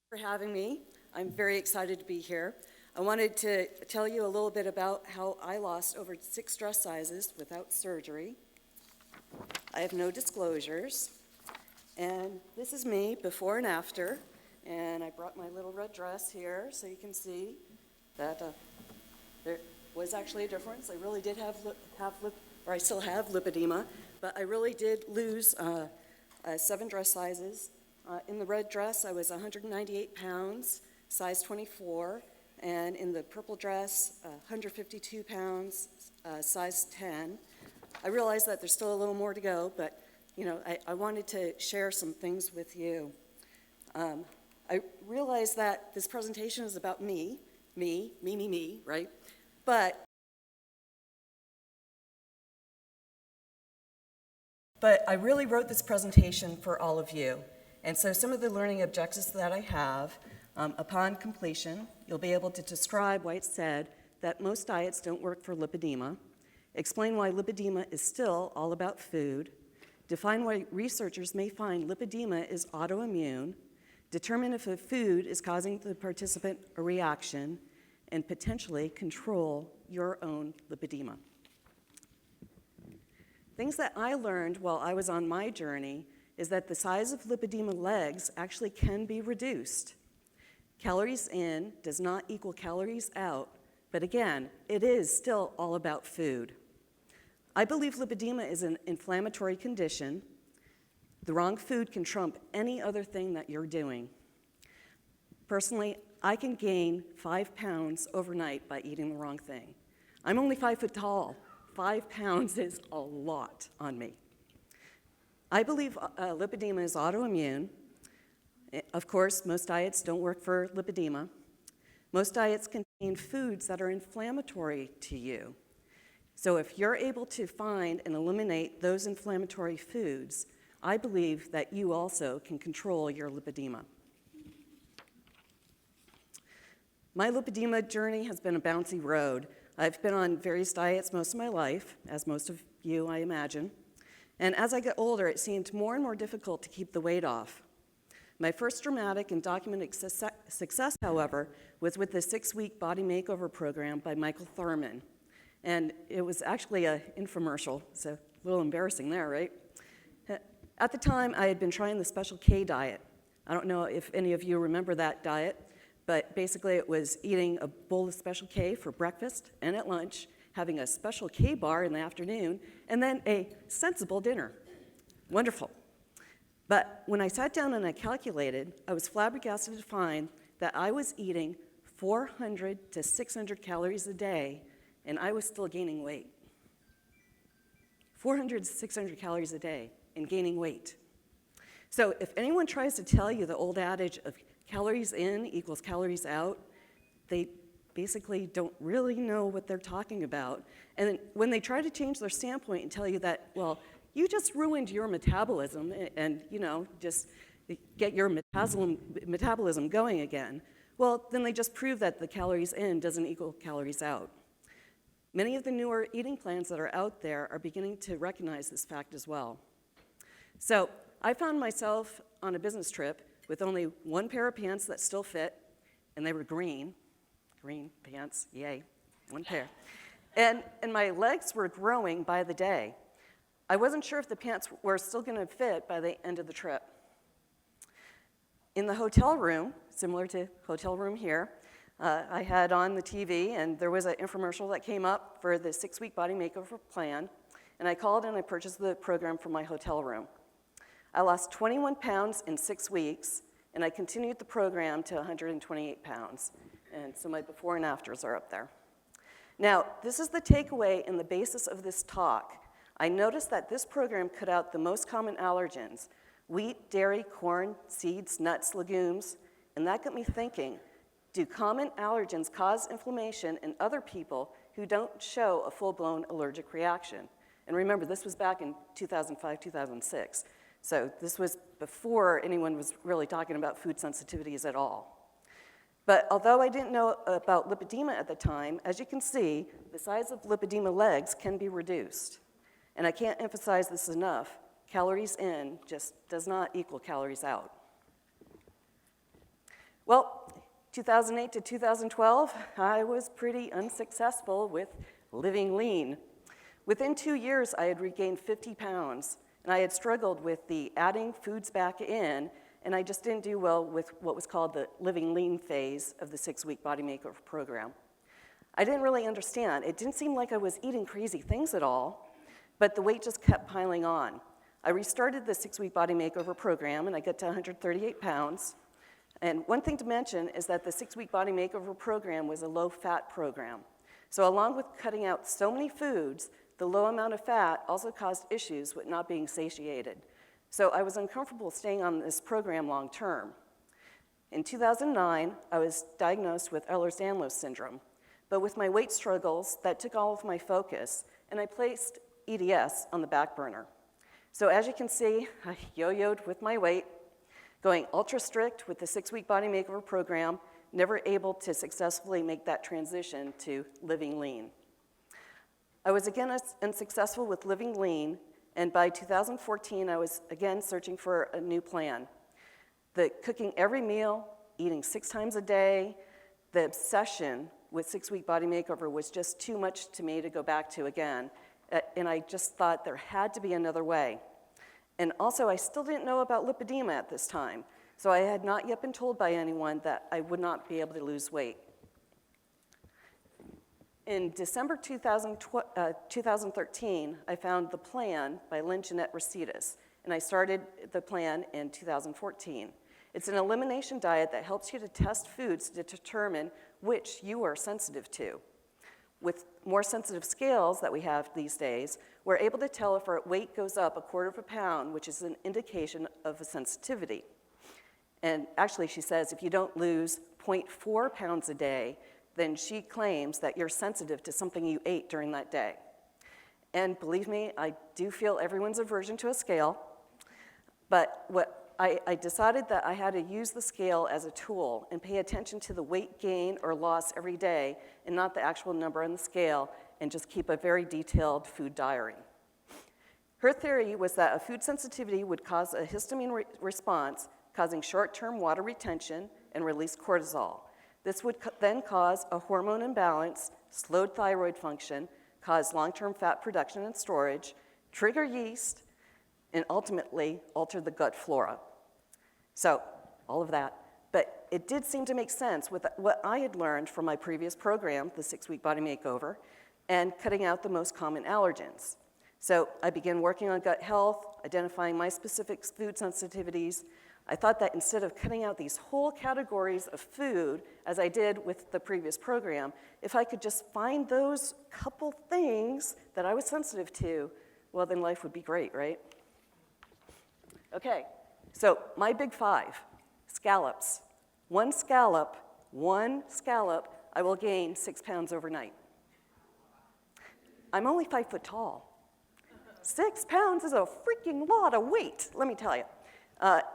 For having me. I'm very excited to be here. I wanted to tell you a little bit about how I lost over 6 dress sizes without surgery. I have no disclosures. And this is me before and after. And I brought my little red dress here so you can see that there was actually a difference. I really did I still have lipedema, but I really did lose 7 dress sizes. In the red dress, I was 198 pounds, size 24, and in the purple dress, 152 pounds, size 10. I realize that there's still a little more to go, but I wanted to share some things with you. I realize that this presentation is about me, right? But I really wrote this presentation for all of you. And so some of the learning objectives that I have, upon completion, you'll be able to describe why it's said that most diets don't work for lipedema, explain why lipedema is still all about food, define why researchers may find lipedema is autoimmune, determine if a food is causing the participant a reaction, and potentially control your own lipedema. Things that I learned while I was on my journey is that the size of lipedema legs actually can be reduced. Calories in does not equal calories out, but again, it is still all about food. I believe lipedema is an inflammatory condition. The wrong food can trump any other thing that you're doing. Personally, I can gain 5 pounds overnight by eating the wrong thing. I'm only 5 foot tall. 5 pounds is a lot on me. I believe lipedema is autoimmune. Of course, most diets don't work for lipedema. Most diets contain foods that are inflammatory to you. So if you're able to find and eliminate those inflammatory foods, I believe that you also can control your lipedema. My lipedema journey has been a bouncy road. I've been on various diets most of my life, as most of you, I imagine. And as I get older, it seemed more and more difficult to keep the weight off. My first dramatic and documented success, however, was with the 6-week body makeover program by Michael Thurman. And it was actually an infomercial, so a little embarrassing there, right? At the time, I had been trying the Special K diet. I don't know if any of you remember that diet, but basically it was eating a bowl of Special K for breakfast and at lunch, having a Special K bar in the afternoon, and then a sensible dinner. Wonderful. But when I sat down and I calculated, I was flabbergasted to find that I was eating 400 to 600 calories a day, and I was still gaining weight. 400 to 600 calories a day and gaining weight. So if anyone tries to tell you the old adage of calories in equals calories out, they basically don't really know what they're talking about. And when they try to change their standpoint and tell you that, well, you just ruined your metabolism and, just get your metabolism going again, well, then they just prove that the calories in doesn't equal calories out. Many of the newer eating plans that are out there are beginning to recognize this fact as well. So I found myself on a business trip with only one pair of pants that still fit, and they were green pants, yay, one pair. And my legs were growing by the day. I wasn't sure if the pants were still gonna fit by the end of the trip. In the hotel room, similar to hotel room here, I had on the TV and there was an infomercial that came up for the 6-week body makeover plan, and I called and I purchased the program from my hotel room. I lost 21 pounds in 6 weeks, and I continued the program to 128 pounds. And so my before and afters are up there. Now, this is the takeaway and the basis of this talk. I noticed that this program cut out the most common allergens: wheat, dairy, corn, seeds, nuts, legumes. And that got me thinking, do common allergens cause inflammation in other people who don't show a full-blown allergic reaction? And remember, this was back in 2005, 2006. So this was before anyone was really talking about food sensitivities at all. But although I didn't know about lipedema at the time, as you can see, the size of lipedema legs can be reduced. And I can't emphasize this enough, calories in just does not equal calories out. Well, 2008 to 2012, I was pretty unsuccessful with living lean. Within 2 years, I had regained 50 pounds, and I had struggled with the adding foods back in, and I just didn't do well with what was called the living lean phase of the 6-week body makeover program. I didn't really understand. It didn't seem like I was eating crazy things at all, but the weight just kept piling on. I restarted the 6-week body makeover program, and I got to 138 pounds. And one thing to mention is that the 6-week body makeover program was a low-fat program. So along with cutting out so many foods, the low amount of fat also caused issues with not being satiated. So I was uncomfortable staying on this program long term. In 2009, I was diagnosed with Ehlers-Danlos syndrome. But with my weight struggles, that took all of my focus, and I placed EDS on the back burner. So as you can see, I yo-yoed with my weight, going ultra strict with the 6-week body makeover program, never able to successfully make that transition to living lean. I was again unsuccessful with living lean, and by 2014, I was again searching for a new plan. The cooking every meal, eating 6 times a day, the obsession with 6-week body makeover was just too much to me to go back to again, and I just thought there had to be another way. And also, I still didn't know about lipedema at this time, so I had not yet been told by anyone that I would not be able to lose weight. In December 2013, I found The Plan by Lynch and Resetis, and I started the plan in 2014. It's an elimination diet that helps you to test foods to determine which you are sensitive to. With more sensitive scales that we have these days, we're able to tell if our weight goes up 1/4 pound, which is an indication of a sensitivity. And actually, she says if you don't lose 0.4 pounds a day, then she claims that you're sensitive to something you ate during that day. And believe me, I do feel everyone's aversion to a scale, but I decided that I had to use the scale as a tool and pay attention to the weight gain or loss every day and not the actual number on the scale, and just keep a very detailed food diary. Her theory was that a food sensitivity would cause a histamine response, causing short-term water retention and release cortisol. This would then cause a hormone imbalance, slowed thyroid function, cause long-term fat production and storage, trigger yeast, and ultimately alter the gut flora. So, all of that. But it did seem to make sense with what I had learned from my previous program, the 6-week body makeover, and cutting out the most common allergens. So I began working on gut health, identifying my specific food sensitivities. I thought that instead of cutting out these whole categories of food, as I did with the previous program, if I could just find those couple things that I was sensitive to, well, then life would be great, right? Okay, so my big 5, scallops. One scallop, I will gain 6 pounds overnight. I'm only 5 foot tall. 6 pounds is a freaking lot of weight, let me tell you.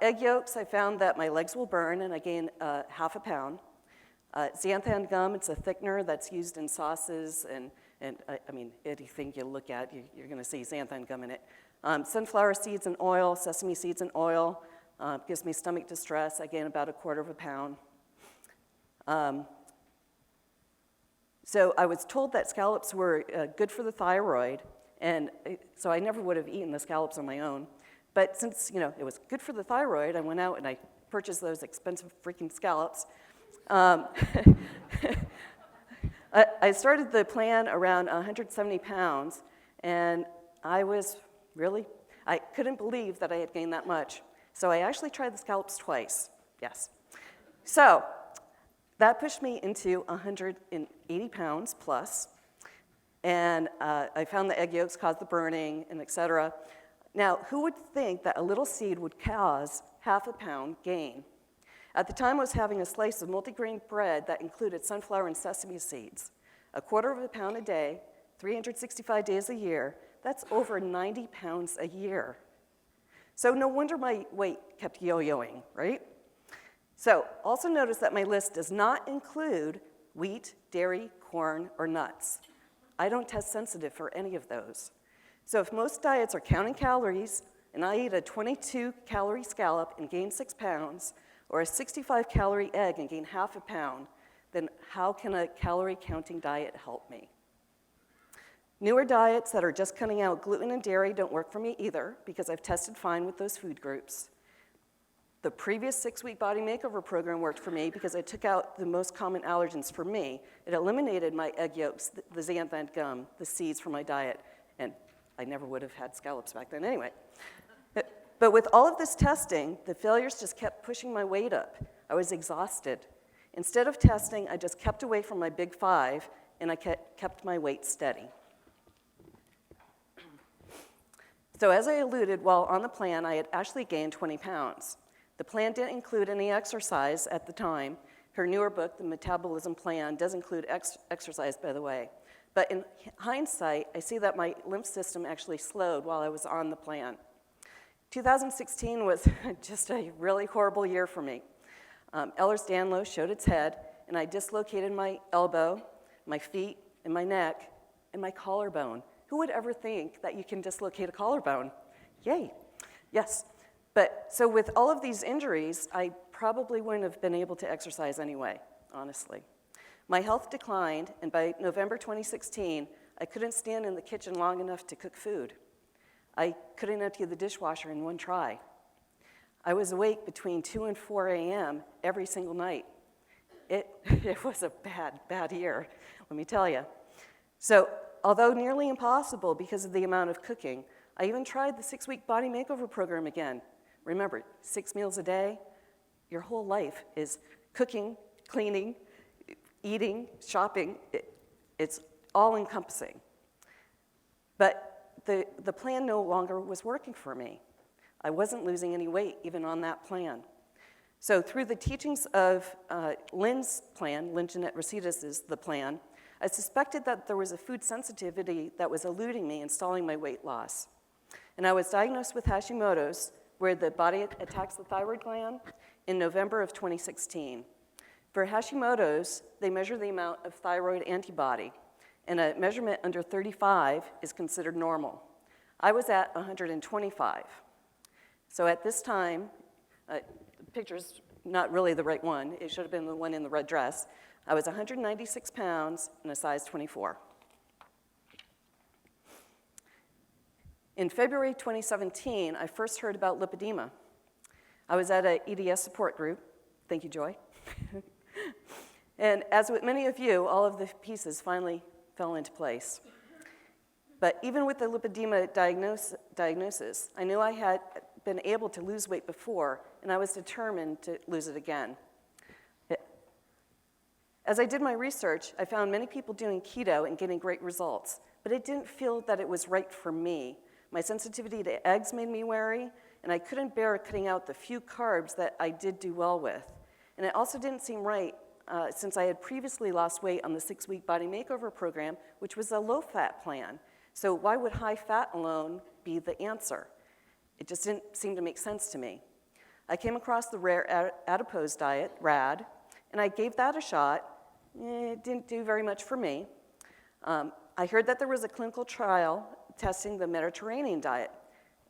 Egg yolks, I found that my legs will burn, and I gain 1/2 pound. Xanthan gum, it's a thickener that's used in sauces, and I mean, anything you look at, you're gonna see xanthan gum in it. Sunflower seeds and oil, sesame seeds and oil, gives me stomach distress. I gain about 1/4 pound. So I was told that scallops were good for the thyroid, and so I never would have eaten the scallops on my own. But since, it was good for the thyroid, I went out and I purchased those expensive freaking scallops. I started the plan around 170 pounds, and I couldn't believe that I had gained that much. So I actually tried the scallops twice, yes. So that pushed me into 180 pounds plus, and I found the egg yolks caused the burning, and et cetera. Now, who would think that a little seed would cause 1/2 pound gain? At the time, I was having a slice of multigrain bread that included sunflower and sesame seeds. 1/4 pound a day, 365 days a year, that's over 90 pounds a year. So no wonder my weight kept yo-yoing, right? So also notice that my list does not include wheat, dairy, corn, or nuts. I don't test sensitive for any of those. So if most diets are counting calories, and I eat a 22-calorie scallop and gain 6 pounds, or a 65-calorie egg and gain half a pound, then how can a calorie-counting diet help me? Newer diets that are just cutting out gluten and dairy don't work for me either, because I've tested fine with those food groups. The previous 6-week body makeover program worked for me because I took out the most common allergens for me. It eliminated my egg yolks, the xanthan gum, the seeds from my diet, and I never would have had scallops back then anyway. But with all of this testing, the failures just kept pushing my weight up. I was exhausted. Instead of testing, I just kept away from my big 5, and I kept my weight steady. So as I alluded, while on the plan, I had actually gained 20 pounds. The plan didn't include any exercise at the time. Her newer book, The Metabolism Plan, does include exercise, by the way. But in hindsight, I see that my lymph system actually slowed while I was on the plan. 2016 was just a really horrible year for me. Ehlers-Danlos showed its head, and I dislocated my elbow, my feet, and my neck, and my collarbone. Who would ever think that you can dislocate a collarbone? Yay, yes. But so with all of these injuries, I probably wouldn't have been able to exercise anyway, honestly. My health declined, and by November 2016, I couldn't stand in the kitchen long enough to cook food. I couldn't empty the dishwasher in one try. I was awake between 2 and 4 a.m. every single night. It was a bad year, let me tell you. So, although nearly impossible because of the amount of cooking, I even tried the 6-week body makeover program again. Remember, 6 meals a day, your whole life is cooking, cleaning, eating, shopping. It's all encompassing. But the plan no longer was working for me. I wasn't losing any weight even on that plan. So through the teachings of Lynn's plan, Lynn Jeanette Rositas' The Plan, I suspected that there was a food sensitivity that was eluding me and stalling my weight loss. And I was diagnosed with Hashimoto's, where the body attacks the thyroid gland, in November of 2016. For Hashimoto's, they measure the amount of thyroid antibody, and a measurement under 35 is considered normal. I was at 125. So at this time, the picture's not really the right one. It should have been the one in the red dress. I was 196 pounds and a size 24. In February 2017, I first heard about lipedema. I was at an EDS support group. Thank you, Joy. And as with many of you, all of the pieces finally fell into place. But even with the lipedema diagnosis, I knew I had been able to lose weight before, and I was determined to lose it again. As I did my research, I found many people doing keto and getting great results, but it didn't feel that it was right for me. My sensitivity to eggs made me wary, and I couldn't bear cutting out the few carbs that I did do well with. And it also didn't seem right since I had previously lost weight on the 6-week body makeover program, which was a low-fat plan. So why would high fat alone be the answer? It just didn't seem to make sense to me. I came across the rare adipose diet, RAD, and I gave that a shot. It didn't do very much for me. I heard that there was a clinical trial testing the Mediterranean diet,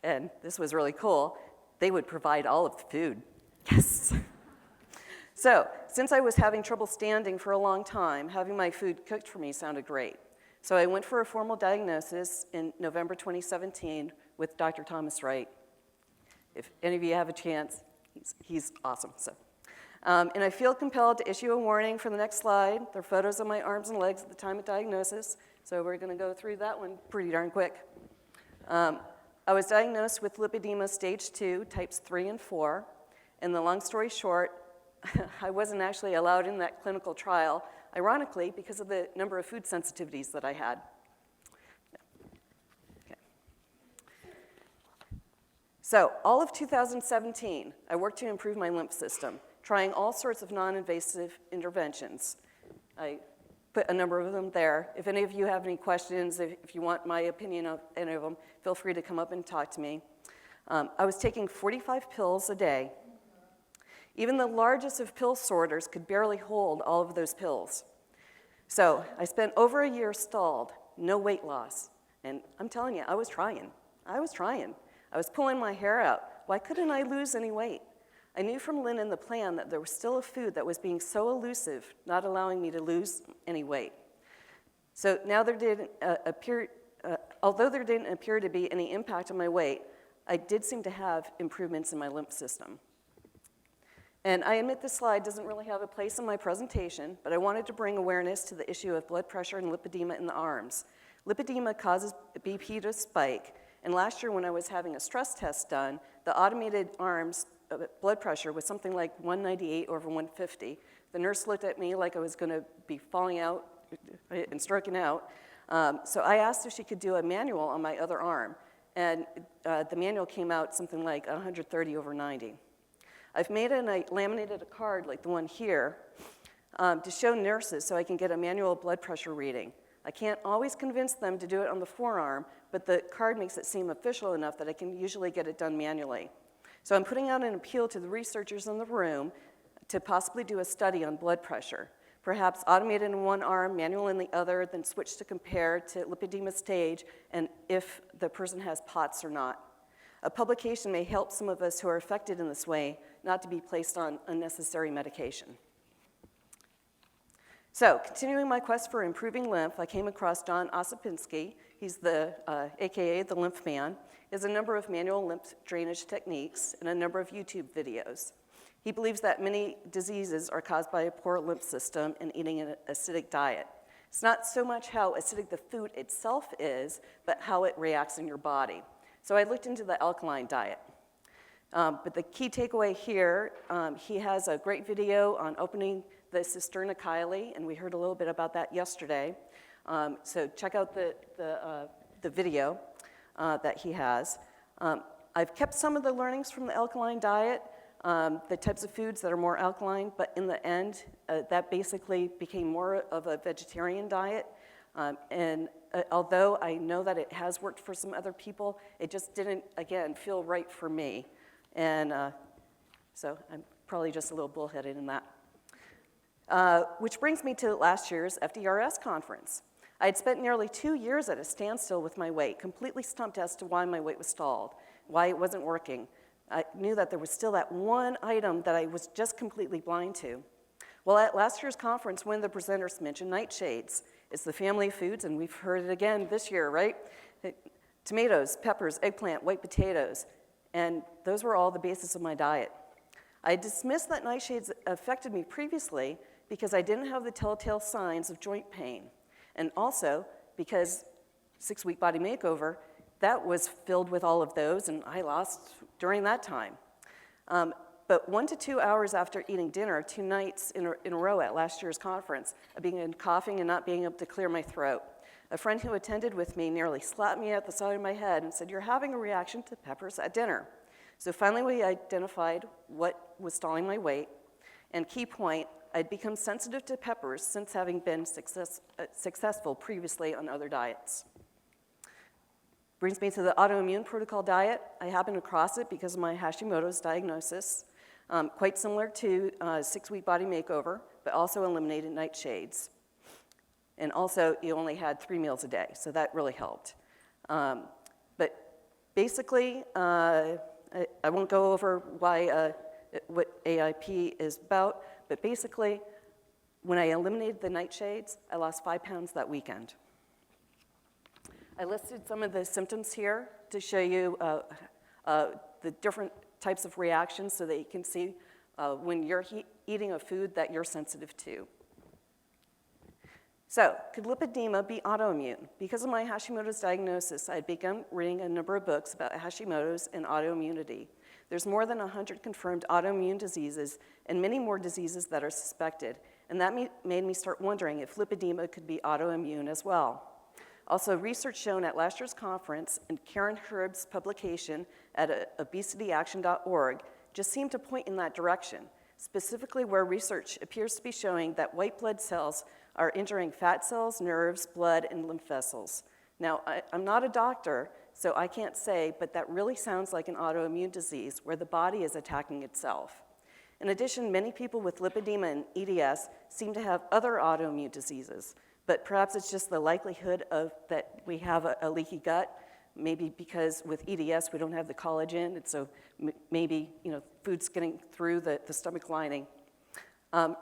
and this was really cool. They would provide all of the food. Yes. So, since I was having trouble standing for a long time, having my food cooked for me sounded great. So I went for a formal diagnosis in November 2017 with Dr. Thomas Wright. If any of you have a chance, he's awesome. So, and I feel compelled to issue a warning for the next slide. There are photos of my arms and legs at the time of diagnosis, so we're going to go through that one pretty darn quick. I was diagnosed with lipedema stage 2, types 3 and 4, and the long story short, I wasn't actually allowed in that clinical trial, ironically, because of the number of food sensitivities that I had. Okay. So, all of 2017, I worked to improve my lymph system, trying all sorts of non-invasive interventions. I put a number of them there. If any of you have any questions, if you want my opinion of any of them, feel free to come up and talk to me. I was taking 45 pills a day. Even the largest of pill sorters could barely hold all of those pills. So I spent over a year stalled, no weight loss. And I'm telling you, I was trying. I was pulling my hair out. Why couldn't I lose any weight? I knew from Lynn and the plan that there was still a food that was being so elusive, not allowing me to lose any weight. So now although there didn't appear to be any impact on my weight, I did seem to have improvements in my lymph system. And I admit this slide doesn't really have a place in my presentation, but I wanted to bring awareness to the issue of blood pressure and lipedema in the arms. Lipedema causes BP to spike, and last year when I was having a stress test done, the automated arms blood pressure was something like 198 over 150. The nurse looked at me like I was going to be falling out and stroking out. So I asked if she could do a manual on my other arm, and the manual came out something like 130 over 90. I've made and I laminated a card like the one here to show nurses so I can get a manual blood pressure reading. I can't always convince them to do it on the forearm, but the card makes it seem official enough that I can usually get it done manually. So I'm putting out an appeal to the researchers in the room to possibly do a study on blood pressure. Perhaps automated in one arm, manual in the other, then switch to compare to lipedema stage and if the person has POTS or not. A publication may help some of us who are affected in this way not to be placed on unnecessary medication. So, continuing my quest for improving lymph, I came across John Osipinski. He's the, AKA the Lymph Man. He has a number of manual lymph drainage techniques and a number of YouTube videos. He believes that many diseases are caused by a poor lymph system and eating an acidic diet. It's not so much how acidic the food itself is, but how it reacts in your body. So I looked into the alkaline diet. But the key takeaway here, he has a great video on opening the cisterna chyli, and we heard a little bit about that yesterday. So check out the video that he has. I've kept some of the learnings from the alkaline diet, the types of foods that are more alkaline, but in the end, that basically became more of a vegetarian diet. And although I know that it has worked for some other people, it just didn't, again, feel right for me. And so I'm probably just a little bullheaded in that. Which brings me to last year's FDRS conference. I had spent nearly 2 years at a standstill with my weight, completely stumped as to why my weight was stalled, why it wasn't working. I knew that there was still that one item that I was just completely blind to. Well, at last year's conference, one of the presenters mentioned nightshades. It's the family of foods, and we've heard it again this year, right? Tomatoes, peppers, eggplant, white potatoes, and those were all the basis of my diet. I dismissed that nightshades affected me previously because I didn't have the telltale signs of joint pain, and also because 6-week body makeover, that was filled with all of those, and I lost during that time. But 1 to 2 hours after eating dinner, 2 nights in a row at last year's conference, I began coughing and not being able to clear my throat. A friend who attended with me nearly slapped me at the side of my head and said, "You're having a reaction to peppers at dinner." So finally we identified what was stalling my weight, and key point, I'd become sensitive to peppers since having been successful previously on other diets. Brings me to the autoimmune protocol diet. I happened across it because of my Hashimoto's diagnosis, quite similar to 6-week body makeover, but also eliminated nightshades. And also, you only had 3 meals a day, so that really helped. But basically, I won't go over what AIP is about, but basically, when I eliminated the nightshades, I lost 5 pounds that weekend. I listed some of the symptoms here to show you the different types of reactions so that you can see when you're eating a food that you're sensitive to. So, could lipedema be autoimmune? Because of my Hashimoto's diagnosis, I had begun reading a number of books about Hashimoto's and autoimmunity. There's more than 100 confirmed autoimmune diseases and many more diseases that are suspected, and that made me start wondering if lipedema could be autoimmune as well. Also, research shown at last year's conference and Karen Herb's publication at obesityaction.org just seemed to point in that direction, specifically where research appears to be showing that white blood cells are injuring fat cells, nerves, blood, and lymph vessels. Now, I'm not a doctor, so I can't say, but that really sounds like an autoimmune disease where the body is attacking itself. In addition, many people with lipedema and EDS seem to have other autoimmune diseases, but perhaps it's just the likelihood of that we have a leaky gut. maybe because with EDS we don't have the collagen, and so maybe food's getting through the stomach lining.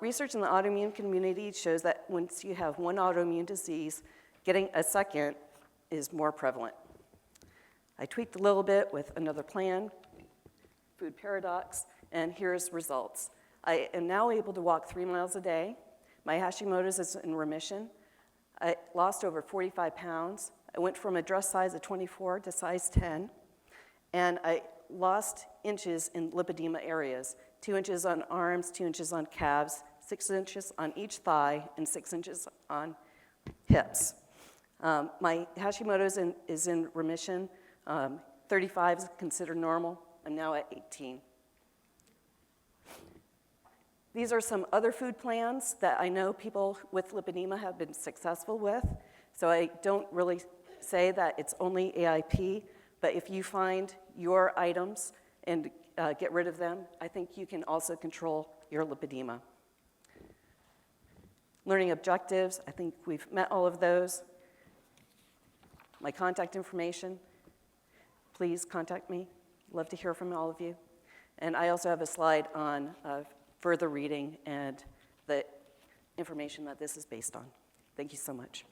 Research in the autoimmune community shows that once you have one autoimmune disease, getting a second is more prevalent. I tweaked a little bit with another plan, food paradox, and here's results. I am now able to walk 3 miles a day. My Hashimoto's is in remission. I lost over 45 pounds. I went from a dress size of 24 to size 10, and I lost inches in lipedema areas, 2 inches on arms, 2 inches on calves, 6 inches on each thigh, and 6 inches on hips. My Hashimoto's is in remission. 35 is considered normal. I'm now at 18. These are some other food plans that I know people with lipedema have been successful with. So I don't really say that it's only AIP, but if you find your items and get rid of them, I think you can also control your lipedema. Learning objectives, I think we've met all of those. My contact information, please contact me. Love to hear from all of you. And I also have a slide on further reading and the information that this is based on. Thank you so much.